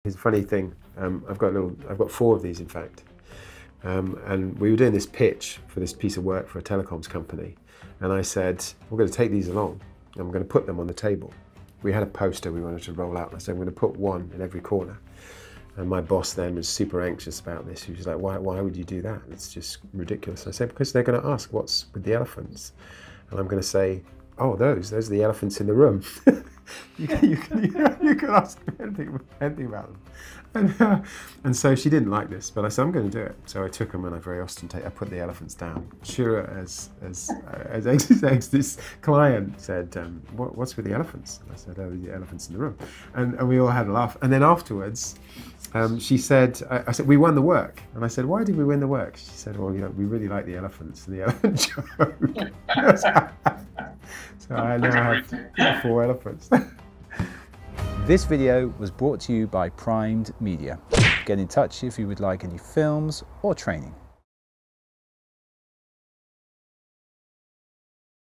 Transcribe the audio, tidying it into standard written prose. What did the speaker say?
It's a funny thing. I've got 4 of these, in fact. And we were doing this pitch for this piece of work for a telecoms company. And I said, we're going to take these along and we're going to put them on the table. We had a poster we wanted to roll out. And I said, we're going to put one in every corner. And my boss then was super anxious about this. He was like, why would you do that? It's just ridiculous. I said, because they're going to ask, what's with the elephants? And I'm going to say, oh, those are the elephants in the room. you can ask them anything about them. And so she didn't like this, but I said, I'm going to do it. So I took them and I put the elephants down. Sure, as this client said, what's with the elephants? And I said, oh, the elephants in the room. And we all had a laugh. And then afterwards, she said, I said, we won the work. And I said, why did we win the work? She said, well, we really like the elephants and the elephant joke. So I now have 4 elephants. This video was brought to you by Primed Media. Get in touch if you would like any films or training.